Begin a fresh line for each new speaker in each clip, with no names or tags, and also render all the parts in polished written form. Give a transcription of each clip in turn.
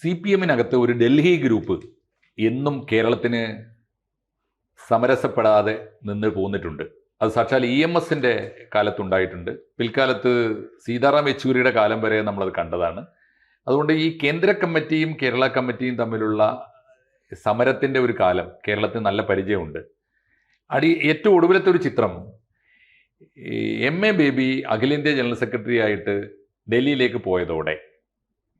CPM-നകത്ത് ഒരു ഡൽഹി ഗ്രൂപ്പ് എന്നും കേരളത്തിന് സമരസപ്പെടാതെ നിന്ന് പോന്നിട്ടുണ്ട്. അത് സാക്ഷാൽ EMS-ന്റെ കാലത്തുണ്ടായിട്ടുണ്ട്. പിൽക്കാലത്ത് സീതാറാം യെച്ചൂരിയുടെ കാലം വരെ നമ്മളത് കണ്ടതാണ്. അതുകൊണ്ട് ഈ കേന്ദ്ര കമ്മിറ്റിയും കേരള കമ്മിറ്റിയും തമ്മിലുള്ള സമരത്തിൻ്റെ ഒരു കാലം കേരളത്തിന് നല്ല പരിചയമുണ്ട്. ഏറ്റവും ഒടുവിലത്തെ ഒരു ചിത്രം, MA ബേബി അഖിലേന്ത്യാ ജനറൽ സെക്രട്ടറി ആയിട്ട് ഡൽഹിയിലേക്ക് പോയതോടെ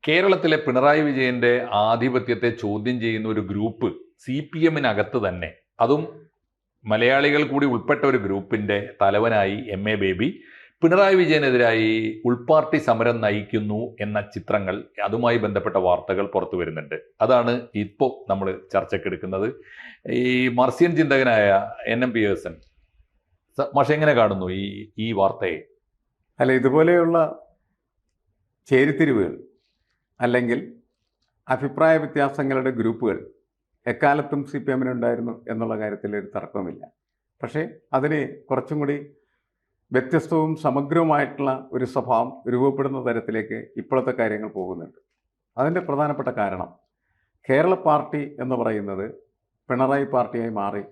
കേരളത്തിലെ പിണറായി വിജയന്റെ ആധിപത്യത്തെ ചോദ്യം ചെയ്യുന്ന ഒരു ഗ്രൂപ്പ് CPM-നകത്ത് തന്നെ, അതും മലയാളികൾ കൂടി ഉൾപ്പെട്ട ഒരു ഗ്രൂപ്പിന്റെ തലവനായി MA ബേബി പിണറായി വിജയനെതിരായി ഉൾപാർട്ടി സമരം നയിക്കുന്നു എന്ന ചിത്രങ്ങൾ, അതുമായി ബന്ധപ്പെട്ട വാർത്തകൾ പുറത്തു വരുന്നുണ്ട്. അതാണ് ഇപ്പോൾ നമ്മൾ ചർച്ചയ്ക്കെടുക്കുന്നത്. ഈ മാർസിയൻ ചിന്തകനായ NM പിയേഴ്സൺ മാഷ് എങ്ങനെ കാണുന്നു ഈ വാർത്തയെ?
അല്ല, ഇതുപോലെയുള്ള ചേരിതിരിവുകൾ അല്ലെങ്കിൽ അഭിപ്രായ വ്യത്യാസങ്ങളുടെ ഗ്രൂപ്പുകൾ എക്കാലത്തും CPM-നുണ്ടായിരുന്നു എന്നുള്ള കാര്യത്തിൽ ഒരു തർക്കമില്ല. പക്ഷേ അതിന് കുറച്ചും കൂടി വ്യത്യസ്തവും സമഗ്രവുമായിട്ടുള്ള ഒരു സ്വഭാവം രൂപപ്പെടുന്ന തരത്തിലേക്ക് ഇപ്പോഴത്തെ കാര്യങ്ങൾ പോകുന്നുണ്ട്. അതിൻ്റെ പ്രധാനപ്പെട്ട കാരണം കേരള പാർട്ടി എന്ന് പറയുന്നത് പിണറായി പാർട്ടിയായി മാറി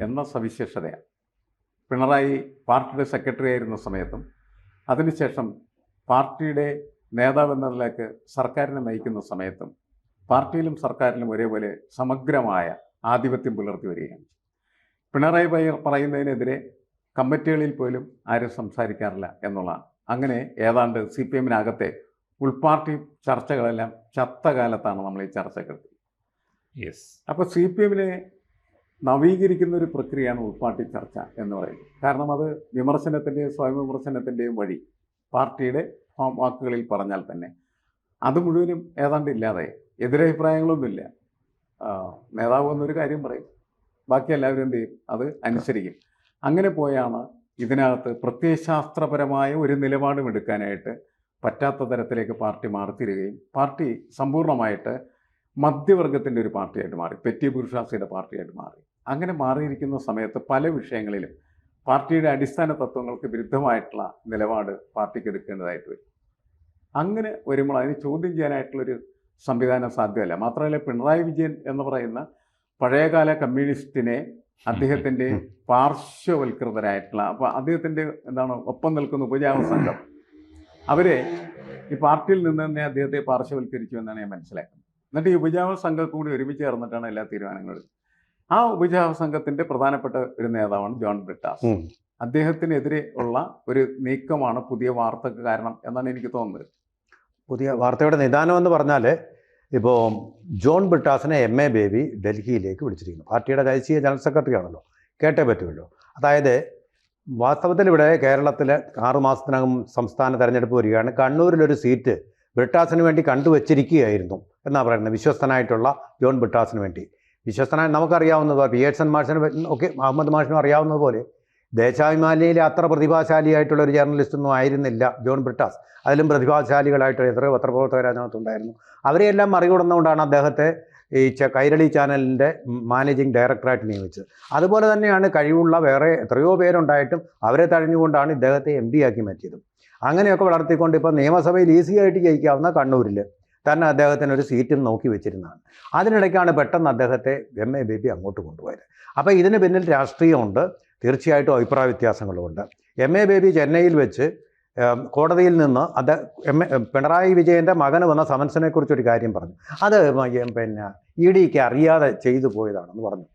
എന്ന സവിശേഷതയാണ്. പിണറായി പാർട്ടിയുടെ സെക്രട്ടറി ആയിരുന്ന സമയത്തും അതിനുശേഷം പാർട്ടിയുടെ നേതാവ് എന്നതിലേക്ക് സർക്കാരിനെ നയിക്കുന്ന സമയത്തും പാർട്ടിയിലും സർക്കാരിലും ഒരേപോലെ സമഗ്രമായ ആധിപത്യം പുലർത്തി വരികയാണ്. പിണറായി പറയുന്നതിനെതിരെ കമ്മിറ്റികളിൽ പോലും ആരും സംസാരിക്കാറില്ല എന്നുള്ളതാണ്. അങ്ങനെ ഏതാണ്ട് CPM-നകത്തെ ഉൾപാർട്ടി ചർച്ചകളെല്ലാം ചത്ത കാലത്താണ് നമ്മൾ ഈ ചർച്ചകൾ. അപ്പോൾ CPM-നെ നവീകരിക്കുന്ന ഒരു പ്രക്രിയയാണ് ഉൾപാർട്ടി ചർച്ച എന്ന് പറയുന്നത്. കാരണം അത് വിമർശനത്തിൻ്റെയും സ്വയം വിമർശനത്തിൻ്റെയും വഴി പാർട്ടിയുടെ വാക്കുകളിൽ പറഞ്ഞാൽ തന്നെ അത് മുഴുവനും ഏതാണ്ട് ഇല്ലാതെ, എതിരഭിപ്രായങ്ങളൊന്നുമില്ല. നേതാവ് എന്നൊരു കാര്യം പറയും, ബാക്കി എല്ലാവരും എന്ത് ചെയ്യും, അത് അനുസരിക്കും. അങ്ങനെ പോയാണ് ഇതിനകത്ത് പ്രത്യയശാസ്ത്രപരമായ ഒരു നിലപാടും എടുക്കാനായിട്ട് പറ്റാത്ത തരത്തിലേക്ക് പാർട്ടി മാറിത്തീരുകയും പാർട്ടി സമ്പൂർണ്ണമായിട്ട് മധ്യവർഗത്തിൻ്റെ ഒരു പാർട്ടിയായിട്ട് മാറി, പെറ്റി ബുർഷ്വാസിയുടെ പാർട്ടിയായിട്ട് മാറി. അങ്ങനെ മാറിയിരിക്കുന്ന സമയത്ത് പല വിഷയങ്ങളിലും പാർട്ടിയുടെ അടിസ്ഥാന തത്വങ്ങൾക്ക് വിരുദ്ധമായിട്ടുള്ള നിലപാട് പാർട്ടിക്ക് എടുക്കേണ്ടതായിട്ട് വരും. അങ്ങനെ വരുമ്പോൾ അതിന് ചോദ്യം ചെയ്യാനായിട്ടുള്ളൊരു സംവിധാനം സാധ്യമല്ല. മാത്രമല്ല, പിണറായി വിജയൻ എന്ന് പറയുന്ന പഴയകാല കമ്മ്യൂണിസ്റ്റിനെ അദ്ദേഹത്തിൻ്റെ പാർശ്വവൽകൃതരായിട്ടുള്ള, അപ്പോൾ അദ്ദേഹത്തിൻ്റെ ഒപ്പം നിൽക്കുന്ന ഉപജാപ സംഘം, അവരെ ഈ പാർട്ടിയിൽ നിന്ന് തന്നെ അദ്ദേഹത്തെ പാർശ്വവൽക്കരിച്ചു എന്നാണ് ഞാൻ മനസ്സിലാക്കുന്നത്. എന്നിട്ട് ഈ ഉപജാപ സംഘം കൂടി ഒരുമിച്ച് ചേർന്നിട്ടാണ് എല്ലാ തീരുമാനങ്ങളും. ആ ഉപജാപ സംഘത്തിൻ്റെ പ്രധാനപ്പെട്ട ഒരു നേതാവാണ് ജോൺ ബ്രിട്ടാസ്. അദ്ദേഹത്തിനെതിരെ ഉള്ള ഒരു നീക്കമാണ് പുതിയ വാർത്തക്ക് കാരണം എന്നാണ് എനിക്ക് തോന്നുന്നത്.
പുതിയ വാർത്തയുടെ നിദാനം എന്ന് പറഞ്ഞാൽ, ഇപ്പോൾ ജോൺ ബ്രിട്ടാസിനെ MA ബേബി ഡൽഹിയിലേക്ക് വിളിച്ചിരിക്കുന്നു. പാർട്ടിയുടെ ദേശീയ ജനറൽ സെക്രട്ടറി ആണല്ലോ, കേട്ടേ പറ്റുമല്ലോ. അതായത് വാസ്തവത്തിൽ ഇവിടെ കേരളത്തിൽ 6 മാസത്തിനകം സംസ്ഥാന തെരഞ്ഞെടുപ്പ് വരികയാണ്. കണ്ണൂരിലൊരു സീറ്റ് ബ്രിട്ടാസിന് വേണ്ടി കണ്ടുവച്ചിരിക്കുകയായിരുന്നു എന്നാണ് പറയുന്നത്. വിശ്വസ്തനായിട്ടുള്ള ജോൺ ബ്രിട്ടാസിന് വേണ്ടി. വിശ്വസ്തനായി നമുക്കറിയാവുന്നത് പിയേഴ്സൺ മാഷിന് ഒക്കെ മുഹമ്മദ് മാഷിനും അറിയാവുന്നതുപോലെ ദേശാഭിമാനിയിലെ അത്ര പ്രതിഭാശാലിയായിട്ടുള്ള ഒരു ജേർണലിസ്റ്റൊന്നും ആയിരുന്നില്ല ജോൺ ബ്രിട്ടാസ്. അതിലും പ്രതിഭാശാലികളായിട്ട് എത്രയോ പത്രപ്രവർത്തകർ അതിനകത്തുണ്ടായിരുന്നു. അവരെയെല്ലാം മറികടന്നുകൊണ്ടാണ് അദ്ദേഹത്തെ ഈ കൈരളി ചാനലിൻ്റെ മാനേജിങ് ഡയറക്ടറായിട്ട് നിയമിച്ചത്. അതുപോലെ തന്നെയാണ് കഴിവുള്ള വേറെ എത്രയോ പേരുണ്ടായിട്ടും അവരെ തഴഞ്ഞുകൊണ്ടാണ് ഇദ്ദേഹത്തെ MP ആക്കി മാറ്റിയത്. അങ്ങനെയൊക്കെ വളർത്തിക്കൊണ്ട് ഇപ്പോൾ നിയമസഭയിൽ ഈസിയായിട്ട് ജയിക്കാവുന്ന കണ്ണൂരിൽ തന്നെ അദ്ദേഹത്തിന് ഒരു സീറ്റും നോക്കി വെച്ചിരുന്നതാണ്. അതിനിടയ്ക്കാണ് പെട്ടെന്ന് അദ്ദേഹത്തെ MA ബേബി അങ്ങോട്ട് കൊണ്ടുപോയത്. അപ്പോൾ ഇതിന് പിന്നിൽ രാഷ്ട്രീയമുണ്ട്, തീർച്ചയായിട്ടും അഭിപ്രായ വ്യത്യാസങ്ങളുമുണ്ട്. MA ബേബി ചെന്നൈയിൽ വെച്ച് കോടതിയിൽ നിന്ന് പിണറായി വിജയൻ്റെ മകന് വന്ന സമൻസിനെക്കുറിച്ചൊരു കാര്യം പറഞ്ഞു. അത് EDക്ക് അറിയാതെ ചെയ്തു പോയതാണെന്ന് പറഞ്ഞു.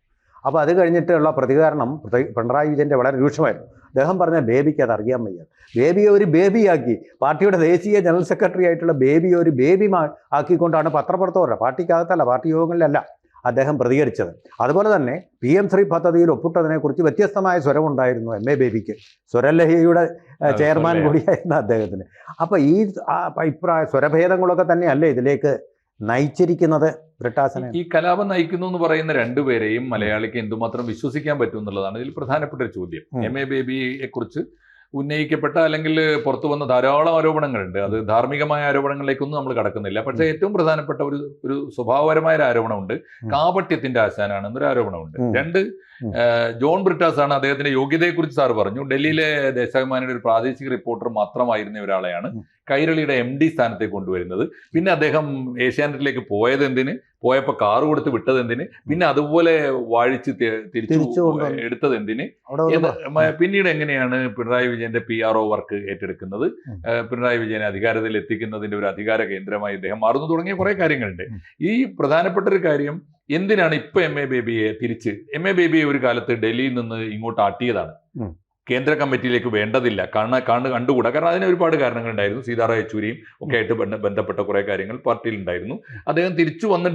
അപ്പോൾ അത് കഴിഞ്ഞിട്ടുള്ള പ്രതികരണം പിണറായി വിജയൻ്റെ വളരെ രൂക്ഷമായിരുന്നു. അദ്ദേഹം പറഞ്ഞ ബേബിക്ക് അത് അറിയാൻ വയ്യ. ബേബിയെ ഒരു ബേബിയാക്കി, പാർട്ടിയുടെ ദേശീയ ജനറൽ സെക്രട്ടറി ആയിട്ടുള്ള ബേബിയെ ഒരു ബേബി ആക്കിക്കൊണ്ടാണ് പത്രപ്രവർത്തകരുടെ, പാർട്ടിക്കകത്തല്ല പാർട്ടി യോഗങ്ങളിലല്ല അദ്ദേഹം പ്രതികരിച്ചത്. അതുപോലെ തന്നെ PM ശ്രീ പദ്ധതിയിൽ ഒപ്പിട്ടതിനെക്കുറിച്ച് വ്യത്യസ്തമായ സ്വരമുണ്ടായിരുന്നു MA ബേബിക്ക്. സ്വരലഹരിയുടെ ചെയർമാൻ കൂടിയായിരുന്നു അദ്ദേഹത്തിന്. അപ്പോൾ ഈ അഭിപ്രായ സ്വരഭേദങ്ങളൊക്കെ തന്നെയല്ലേ ഇതിലേക്ക് നയിച്ചിരിക്കുന്നത് ബ്രിട്ടാസിനെ?
ഈ കലാപം നയിക്കുന്നു എന്ന് പറയുന്ന രണ്ടുപേരെയും മലയാളിക്ക് എന്തുമാത്രം വിശ്വസിക്കാൻ പറ്റും എന്നുള്ളതാണ് ഇതിൽ പ്രധാനപ്പെട്ട ഒരു ചോദ്യം. MA ബേബിയെ കുറിച്ച് ഉന്നയിക്കപ്പെട്ട അല്ലെങ്കിൽ പുറത്തു വന്ന ധാരാളം ആരോപണങ്ങളുണ്ട്. അത് ധാർമ്മികമായ ആരോപണങ്ങളിലേക്കൊന്നും നമ്മൾ കടക്കുന്നില്ല. പക്ഷേ ഏറ്റവും പ്രധാനപ്പെട്ട ഒരു സ്വഭാവപരമായ ഒരു ആരോപണമുണ്ട്. കാപട്യത്തിന്റെ ആശാനാണെന്നൊരു ആരോപണമുണ്ട്. 2, ജോൺ ബ്രിട്ടാസ് ആണ്. അദ്ദേഹത്തിന്റെ യോഗ്യതയെക്കുറിച്ച് സാർ പറഞ്ഞു. ഡൽഹിയിലെ ദേശാഭിമാനിയുടെ ഒരു പ്രാദേശിക റിപ്പോർട്ടർ മാത്രമായിരുന്ന ഒരാളെയാണ് കൈരളിയുടെ MD സ്ഥാനത്തേക്ക് കൊണ്ടുവരുന്നത്? പിന്നെ അദ്ദേഹം ഏഷ്യാനെറ്റിലേക്ക് പോയത് എന്തിന്? പോയപ്പോൾ കാറ് കൊടുത്ത് വിട്ടത് എന്തിന്? പിന്നെ അതുപോലെ വാഴിച്ച് തിരിച്ചു എടുത്തത് എന്തിന്? പിന്നീട് എങ്ങനെയാണ് പിണറായി വിജയന്റെ PRO വർക്ക് ഏറ്റെടുക്കുന്നത്? പിണറായി വിജയനെ അധികാരത്തിൽ എത്തിക്കുന്നതിന്റെ ഒരു അധികാര കേന്ദ്രമായി ഇദ്ദേഹം മാറുന്നു തുടങ്ങിയ കുറെ കാര്യങ്ങളുണ്ട്. ഈ പ്രധാനപ്പെട്ട ഒരു കാര്യം, എന്തിനാണ് ഇപ്പൊ MA ബേബിയെ തിരിച്ച്? MA ബേബിയെ ഒരു കാലത്ത് ഡൽഹിയിൽ നിന്ന് ഇങ്ങോട്ട് ആട്ടിയതാണ്. കേന്ദ്ര കമ്മിറ്റിയിലേക്ക് വേണ്ടതില്ല, കണ്ടുകൂടാ. കാരണം അതിന് ഒരുപാട് കാരണങ്ങളുണ്ടായിരുന്നു. സീതാറാം യെച്ചൂരിയും ഒക്കെ ആയിട്ട് ബന്ധപ്പെട്ട കുറെ കാര്യങ്ങൾ പാർട്ടിയിൽ ഉണ്ടായിരുന്നു. അദ്ദേഹം തിരിച്ചു വന്ന്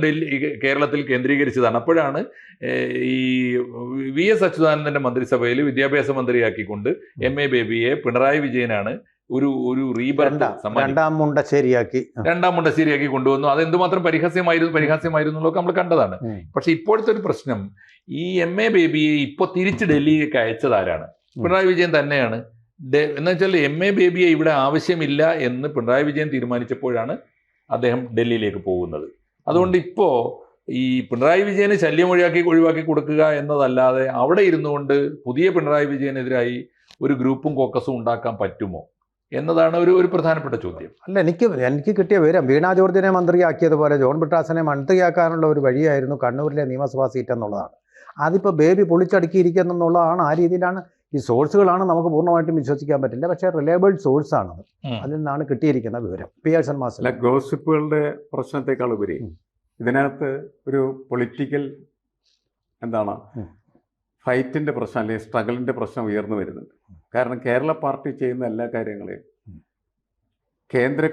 കേരളത്തിൽ കേന്ദ്രീകരിച്ചതാണ്. അപ്പോഴാണ് ഈ VS അച്യുതാനന്ദന്റെ മന്ത്രിസഭയിൽ വിദ്യാഭ്യാസ മന്ത്രിയാക്കിക്കൊണ്ട് MA ബേബിയെ പിണറായി വിജയനാണ് ഒരു റീബർത്ത്
രണ്ടാം മുണ്ടശ്ശേരിയാക്കി
കൊണ്ടുവന്നു. അത് എന്തുമാത്രം പരിഹാസ്യമായിരുന്നു നമ്മൾ കണ്ടതാണ്. പക്ഷെ ഇപ്പോഴത്തെ ഒരു പ്രശ്നം, ഈ MA ബേബിയെ ഇപ്പൊ തിരിച്ച് ഡൽഹിയിലേക്ക് അയച്ചത് ആരാണ്? പിണറായി വിജയൻ തന്നെയാണ്. എന്ന് വെച്ചാൽ MA ബേബിയെ ഇവിടെ ആവശ്യമില്ല എന്ന് പിണറായി വിജയൻ തീരുമാനിച്ചപ്പോഴാണ് അദ്ദേഹം ഡൽഹിയിലേക്ക് പോകുന്നത്. അതുകൊണ്ട് ഇപ്പോ ഈ പിണറായി വിജയന് ശല്യം ഒഴിവാക്കി കൊടുക്കുക എന്നതല്ലാതെ അവിടെ ഇരുന്നു കൊണ്ട് പുതിയ പിണറായി വിജയനെതിരായി ഒരു ഗ്രൂപ്പും കോക്കസും ഉണ്ടാക്കാൻ പറ്റുമോ എന്നതാണ് ഒരു പ്രധാനപ്പെട്ട ചോദ്യം.
അല്ല, എനിക്ക് കിട്ടിയ വിവരം, വീണ ജോർജിനെ മന്ത്രിയാക്കിയതുപോലെ ജോൺ ബ്രിട്ടാസിനെ മന്ത്രിയാക്കാനുള്ള ഒരു വഴിയായിരുന്നു കണ്ണൂരിലെ നിയമസഭാ സീറ്റ് എന്നുള്ളതാണ്. അതിപ്പോൾ ബേബി പൊളിച്ചടുക്കിയിരിക്കുന്നുള്ളതാണ്. ആ രീതിയിലാണ് ഈ സോഴ്സുകളാണ് നമുക്ക് പൂർണ്ണമായിട്ടും വിശ്വസിക്കാൻ പറ്റില്ല, പക്ഷേ റിലയബിൾ സോഴ്സാണത്. അതിൽ നിന്നാണ് കിട്ടിയിരിക്കുന്ന വിവരം. പിയേഴ്സൺ മാസ്റ്റർ,
ഗോസിപ്പുകളുടെ പ്രശ്നത്തെക്കാൾ ഉപരി ഇതിനകത്ത് ഒരു പൊളിറ്റിക്കൽ ഫൈറ്റിൻ്റെ പ്രശ്നം അല്ലെങ്കിൽ സ്ട്രഗിളിൻ്റെ പ്രശ്നം ഉയർന്നു വരുന്നുണ്ട്. കാരണം കേരള പാർട്ടി ചെയ്യുന്ന എല്ലാ കാര്യങ്ങളെയും കേന്ദ്ര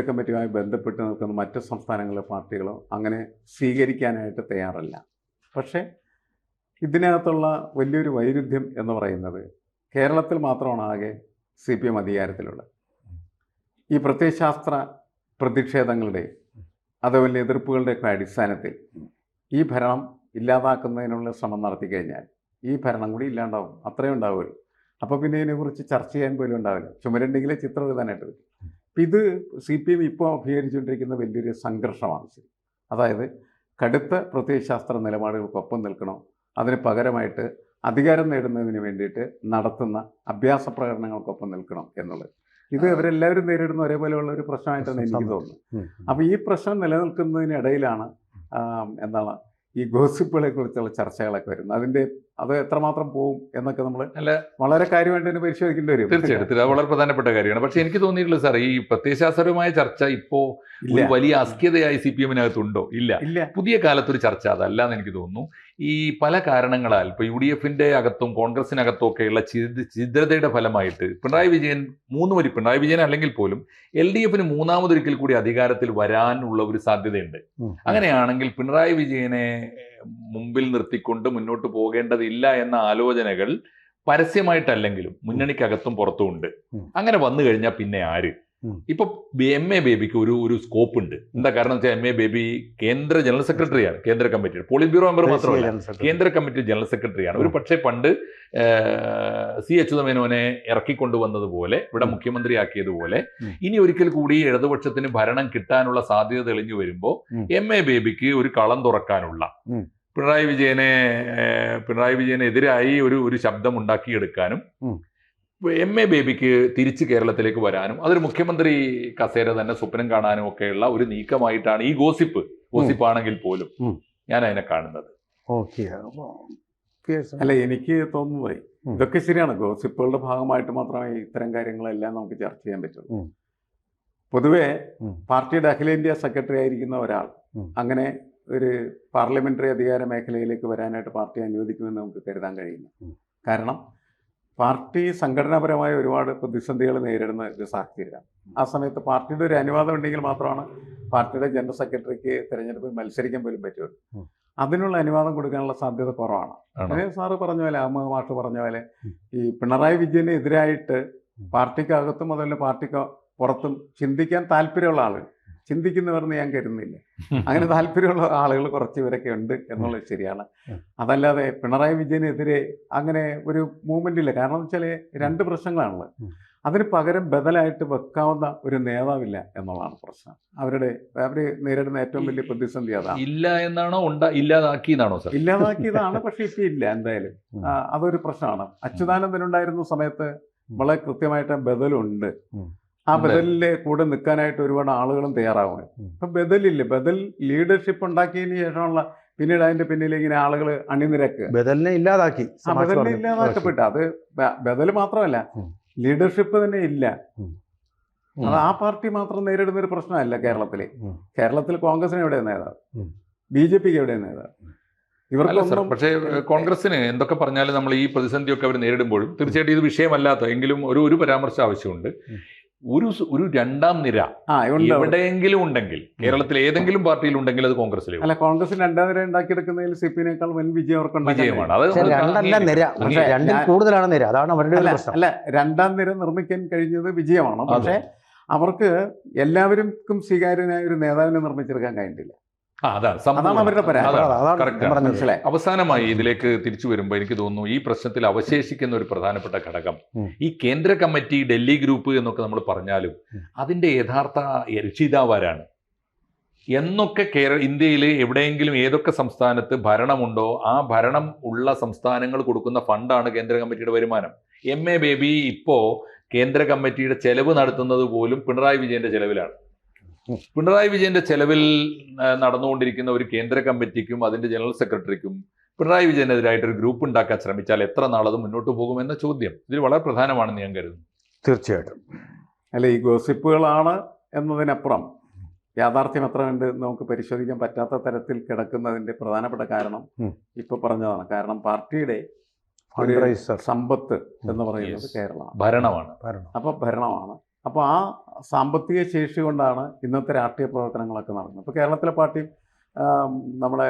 കമ്മിറ്റിയുമായി ബന്ധപ്പെട്ട് നിൽക്കുന്ന മറ്റ് സംസ്ഥാനങ്ങളിലെ പാർട്ടികളോ അങ്ങനെ സ്വീകരിക്കാനായിട്ട് തയ്യാറല്ല. പക്ഷേ ഇതിനകത്തുള്ള വലിയൊരു വൈരുദ്ധ്യം എന്ന് പറയുന്നത് കേരളത്തിൽ മാത്രമാണ് ആകെ CPM അധികാരത്തിലുള്ളത്. ഈ പ്രത്യയശാസ്ത്ര പ്രതിഷേധങ്ങളുടെ അതുപോലെ എതിർപ്പുകളുടെയൊക്കെ അടിസ്ഥാനത്തിൽ ഈ ഭരണം ഇല്ലാതാക്കുന്നതിനുള്ള ശ്രമം നടത്തി കഴിഞ്ഞാൽ ഈ ഭരണം കൂടി ഇല്ലാണ്ടാവും. അത്രയും ഉണ്ടാവുകയുള്ളൂ. അപ്പോൾ പിന്നെ ഇതിനെക്കുറിച്ച് ചർച്ച ചെയ്യാൻ പോലും ഉണ്ടാവില്ല. ചുമരുണ്ടെങ്കിലേ ചിത്രം എഴുതാനായിട്ട് പറ്റും. അപ്പം ഇത് CPM ഇപ്പോൾ അഭിമുഖീകരിച്ചുകൊണ്ടിരിക്കുന്ന വലിയൊരു സംഘർഷമാണ്. ശരി, അതായത് കടുത്ത പ്രത്യയശാസ്ത്ര നിലപാടുകൾക്കൊപ്പം നിൽക്കണോ, അതിന് പകരമായിട്ട് അധികാരം നേടുന്നതിന് വേണ്ടിയിട്ട് നടത്തുന്ന അഭ്യാസ പ്രകടനങ്ങൾക്കൊപ്പം നിൽക്കണം എന്നുള്ളത്. ഇത് അവരെല്ലാവരും നേരിടുന്ന ഒരേപോലെയുള്ള ഒരു പ്രശ്നമായിട്ടാണ് എനിക്ക് തോന്നുന്നത്. അപ്പോൾ ഈ പ്രശ്നം നിലനിൽക്കുന്നതിനിടയിലാണ് ഈ ഗോസിപ്പുകളെ കുറിച്ചുള്ള ചർച്ചകളൊക്കെ വരുന്നത്. അത് എത്രമാത്രം പോകും എന്നൊക്കെ നമ്മൾ വളരെ കാര്യമായിട്ട് തന്നെ പരിശോധിക്കേണ്ടി വരും.
തീർച്ചയായിട്ടും അത് വളരെ പ്രധാനപ്പെട്ട കാര്യമാണ്. പക്ഷെ എനിക്ക് തോന്നിയിട്ടുള്ളത് സാർ, ഈ പ്രത്യയശാസ്ത്രപരമായ ചർച്ച ഇപ്പോ ഒരു വലിയ അസ്കിതയായി CPM-നകത്തുണ്ടോ? ഇല്ല. പുതിയ കാലത്തൊരു ചർച്ച അതല്ല എന്ന് എനിക്ക് തോന്നുന്നു. ഈ പല കാരണങ്ങളാൽ ഇപ്പോൾ UDF-ന്റെ അകത്തും കോൺഗ്രസിനകത്തും ഒക്കെയുള്ള ഛിദ്രതയുടെ ഫലമായിട്ട് പിണറായി വിജയൻ അല്ലെങ്കിൽ പോലും LDF-ന് മൂന്നാമതൊരിക്കൽ കൂടി അധികാരത്തിൽ വരാനുള്ള ഒരു സാധ്യതയുണ്ട്. അങ്ങനെയാണെങ്കിൽ പിണറായി വിജയനെ മുമ്പിൽ നിർത്തിക്കൊണ്ട് മുന്നോട്ട് പോകേണ്ടതില്ല എന്ന ആലോചനകൾ പരസ്യമായിട്ടല്ലെങ്കിലും മുന്നണിക്കകത്തും പുറത്തും ഉണ്ട്. അങ്ങനെ വന്നു കഴിഞ്ഞാൽ പിന്നെ ആര്? ഇപ്പൊ MA ബേബിക്ക് ഒരു സ്കോപ്പ് ഉണ്ട്. എന്താ കാരണം വെച്ചാൽ MA ബേബി കേന്ദ്ര ജനറൽ സെക്രട്ടറിയാണ്, കേന്ദ്ര കമ്മിറ്റിയുടെ പോളിറ്റ് ബ്യൂറോ മെമ്പർ മാത്രമല്ല, കേന്ദ്ര കമ്മിറ്റി ജനറൽ സെക്രട്ടറിയാണ്. ഒരു പക്ഷേ പണ്ട് C അച്യുതമേനോനെ ഇറക്കിക്കൊണ്ടുവന്നതുപോലെ ഇവിടെ മുഖ്യമന്ത്രിയാക്കിയതുപോലെ ഇനി ഒരിക്കൽ കൂടി ഇടതുപക്ഷത്തിന് ഭരണം കിട്ടാനുള്ള സാധ്യത തെളിഞ്ഞു വരുമ്പോൾ MA ബേബിക്ക് ഒരു കളം തുറക്കാനുള്ള, പിണറായി വിജയനെതിരായി ഒരു ശബ്ദം ഉണ്ടാക്കിയെടുക്കാനും MA ബേബിക്ക് തിരിച്ച് കേരളത്തിലേക്ക് വരാനും അതൊരു മുഖ്യമന്ത്രി കസേര തന്നെ സ്വപ്നം കാണാനും ഒക്കെയുള്ള ഒരു നീക്കമായിട്ടാണ് ഈ ഗോസിപ്പാണെങ്കിൽ പോലും ഞാൻ അതിനെ കാണുന്നത്.
അല്ല, എനിക്ക് തോന്നുന്നത് ഇതൊക്കെ ശരിയാണ്. ഗോസിപ്പുകളുടെ ഭാഗമായിട്ട് മാത്രമേ ഇത്തരം കാര്യങ്ങളെല്ലാം നമുക്ക് ചർച്ച ചെയ്യാൻ പറ്റുള്ളൂ. പൊതുവെ പാർട്ടിയുടെ അഖിലേന്ത്യാ സെക്രട്ടറി ആയിരിക്കുന്ന ഒരാൾ അങ്ങനെ ഒരു പാർലമെന്ററി അധികാര മേഖലയിലേക്ക് വരാനായിട്ട് പാർട്ടി അനുവദിക്കുമെന്ന് നമുക്ക് കരുതാൻ കഴിയില്ല. കാരണം പാർട്ടി സംഘടനാപരമായ ഒരുപാട് പ്രതിസന്ധികൾ നേരിടുന്ന ഒരു സാഹചര്യമാണ്. ആ സമയത്ത് പാർട്ടിയുടെ ഒരു അനുവാദം ഉണ്ടെങ്കിൽ മാത്രമാണ് പാർട്ടിയുടെ ജനറൽ സെക്രട്ടറിക്ക് തിരഞ്ഞെടുപ്പിൽ മത്സരിക്കാൻ പോലും പറ്റുള്ളൂ. അതിനുള്ള അനുവാദം കൊടുക്കാനുള്ള സാധ്യത കുറവാണ്. അങ്ങനെ സാറ് പറഞ്ഞ പോലെ, അഹമ്മദ് മാഷ് പറഞ്ഞ പോലെ, ഈ പിണറായി വിജയന് എതിരായിട്ട് പാർട്ടിക്കകത്തും അതുപോലെ പാർട്ടിക്ക് പുറത്തും ചിന്തിക്കാൻ താല്പര്യമുള്ള ആളുകൾ, ചിന്തിക്കുന്നവരെന്ന് ഞാൻ കരുതുന്നില്ല. അങ്ങനെ താല്പര്യമുള്ള ആളുകൾ കുറച്ച് പേരൊക്കെ ഉണ്ട് എന്നുള്ളത് ശരിയാണ്. അതല്ലാതെ പിണറായി വിജയനെതിരെ അങ്ങനെ ഒരു മൂവ്മെന്റ് ഇല്ല. കാരണം വെച്ചാൽ രണ്ട് പ്രശ്നങ്ങളാണുള്ളത്. അതിന് പകരം ബദലായിട്ട് വെക്കാവുന്ന ഒരു നേതാവില്ല എന്നുള്ളതാണ് പ്രശ്നം. അവർ നേരിടുന്ന ഏറ്റവും വലിയ പ്രതിസന്ധി അതാണ്.
ഇല്ല എന്നാണോ ഇല്ലാതാക്കിയതാണോ?
ഇല്ലാതാക്കിയതാണ്, പക്ഷെ ഇപ്പം ഇല്ല. എന്തായാലും അതൊരു പ്രശ്നമാണ്. അച്യുതാനന്ദൻ ഉണ്ടായിരുന്ന സമയത്ത് വളരെ കൃത്യമായിട്ട് ബദലുണ്ട്. ആ ബദലിലെ കൂടെ നിൽക്കാനായിട്ട് ഒരുപാട് ആളുകളും തയ്യാറാവുന്നത്. ഇപ്പം ബദലില്ല, ബദൽ ലീഡർഷിപ്പ് ഉണ്ടാക്കിയതിന് ശേഷമുള്ള പിന്നീട് അതിന്റെ പിന്നിൽ ഇങ്ങനെ ആളുകൾ അണിനിരക്കുക.
ബദലിനെ ഇല്ലാതാക്കി.
ആ ബദലിനെ ഇല്ലാതാക്കപ്പെട്ടു. അത് ബദൽ മാത്രമല്ല, ലീഡർഷിപ്പ് തന്നെ ഇല്ല. അത് ആ പാർട്ടി മാത്രം നേരിടുന്ന ഒരു പ്രശ്നമല്ല കേരളത്തില്. കേരളത്തിൽ കോൺഗ്രസിന് എവിടെ നേതാവ്, BJPക്ക് എവിടെ നേതാവ്? ഇവർക്കൊന്നും.
പക്ഷേ കോൺഗ്രസിന് എന്തൊക്കെ പറഞ്ഞാലും നമ്മൾ ഈ പ്രതിസന്ധിയൊക്കെ അവർ നേരിടുമ്പോഴും തീർച്ചയായിട്ടും ഇത് വിഷയമല്ലാത്ത എങ്കിലും ഒരു പരാമർശം ആവശ്യമുണ്ട്. ഒരു രണ്ടാം നിര എവിടെയെങ്കിലും ഉണ്ടെങ്കിൽ, കേരളത്തിൽ ഏതെങ്കിലും പാർട്ടിയിൽ ഉണ്ടെങ്കിൽ അത് കോൺഗ്രസിലെ.
അല്ല, കോൺഗ്രസിന് രണ്ടാം നിര ഉണ്ടാക്കിയെടുക്കുന്നതിൽ CPI-നേക്കാൾ വൻ
വിജയമാണ്.
കൂടുതലാണ് നിര, അതാണ് അവരുടെ.
അല്ല, രണ്ടാം നിര നിർമ്മിക്കാൻ കഴിഞ്ഞത് വിജയമാണ്. പക്ഷേ അവർക്ക് എല്ലാവർക്കും സ്വീകാര്യനായ ഒരു നേതാവിനെ നിർമ്മിച്ചെടുക്കാൻ കഴിഞ്ഞില്ല. അതാണ് അവരുടെ
മനസ്സിലായി. അവസാനമായി ഇതിലേക്ക് തിരിച്ചു വരുമ്പോൾ എനിക്ക് തോന്നുന്നു ഈ പ്രശ്നത്തിൽ അവശേഷിക്കുന്ന ഒരു പ്രധാനപ്പെട്ട ഘടകം ഈ കേന്ദ്ര കമ്മിറ്റി, ഡൽഹി ഗ്രൂപ്പ് എന്നൊക്കെ നമ്മൾ പറഞ്ഞാലും അതിന്റെ യഥാർത്ഥ രക്ഷിതാവാരാണ് എന്നൊക്കെ ഇന്ത്യയിൽ എവിടെയെങ്കിലും ഏതൊക്കെ സംസ്ഥാനത്ത് ഭരണമുണ്ടോ ആ ഭരണം ഉള്ള സംസ്ഥാനങ്ങൾ കൊടുക്കുന്ന ഫണ്ടാണ് കേന്ദ്ര കമ്മിറ്റിയുടെ വരുമാനം. MA ബേബി ഇപ്പോ കേന്ദ്ര കമ്മിറ്റിയുടെ ചെലവ് നടത്തുന്നത് പോലും പിണറായി വിജയന്റെ ചെലവിലാണ്. പിണറായി വിജയന്റെ ചെലവിൽ നടന്നുകൊണ്ടിരിക്കുന്ന ഒരു കേന്ദ്ര കമ്മിറ്റിക്കും അതിന്റെ ജനറൽ സെക്രട്ടറിക്കും പിണറായി വിജയനെതിരായിട്ടൊരു ഗ്രൂപ്പ് ഉണ്ടാക്കാൻ ശ്രമിച്ചാൽ എത്ര നാളത് മുന്നോട്ട് പോകുമെന്ന ചോദ്യം ഇതിൽ വളരെ പ്രധാനമാണെന്ന് ഞാൻ കരുതുന്നു.
തീർച്ചയായിട്ടും.
അല്ല, ഈ ഗോസിപ്പുകളാണ് എന്നതിനപ്പുറം യാഥാർത്ഥ്യം എത്ര കണ്ട് നമുക്ക് പരിശോധിക്കാൻ പറ്റാത്ത തരത്തിൽ കിടക്കുന്നതിന്റെ പ്രധാനപ്പെട്ട കാരണം ഇപ്പൊ പറഞ്ഞതാണ്. കാരണം പാർട്ടിയുടെ സമ്പത്ത് എന്ന് പറയുന്നത് കേരളമാണ്,
ഭരണമാണ്.
ഭരണമാണ്. അപ്പോൾ ആ സാമ്പത്തിക ശേഷി കൊണ്ടാണ് ഇന്നത്തെ രാഷ്ട്രീയ പ്രവർത്തനങ്ങളൊക്കെ നടക്കുന്നത്. ഇപ്പോൾ കേരളത്തിലെ പാർട്ടിയും നമ്മളെ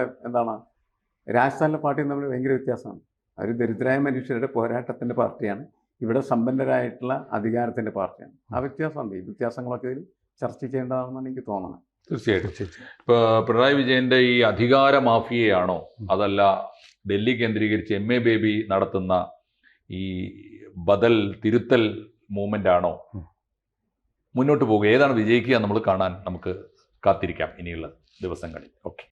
രാജസ്ഥാനിലെ പാർട്ടിയും തമ്മിൽ ഭയങ്കര വ്യത്യാസമാണ്. അവർ ദരിദ്രരായ മനുഷ്യരുടെ പോരാട്ടത്തിൻ്റെ പാർട്ടിയാണ്, ഇവിടെ സമ്പന്നരായിട്ടുള്ള അധികാരത്തിൻ്റെ പാർട്ടിയാണ്. ആ വ്യത്യാസമുണ്ട്. ഈ വ്യത്യാസങ്ങളൊക്കെ ഇതിൽ ചർച്ച ചെയ്യേണ്ടതാണെന്നാണ് എനിക്ക് തോന്നുന്നത്.
തീർച്ചയായിട്ടും. ഇപ്പോൾ പിണറായി വിജയന്റെ ഈ അധികാര മാഫിയയാണോ അതല്ല ഡൽഹി കേന്ദ്രീകരിച്ച് MA ബേബി നടത്തുന്ന ഈ ബദൽ തിരുത്തൽ മൂവ്മെന്റ് ആണോ മുന്നോട്ട് പോകുക? ഏതാണ് വിജയിക്കുക? നമ്മൾ കാണാൻ നമുക്ക് കാത്തിരിക്കാം ഇനിയുള്ള ദിവസങ്ങളിൽ. ഓക്കെ.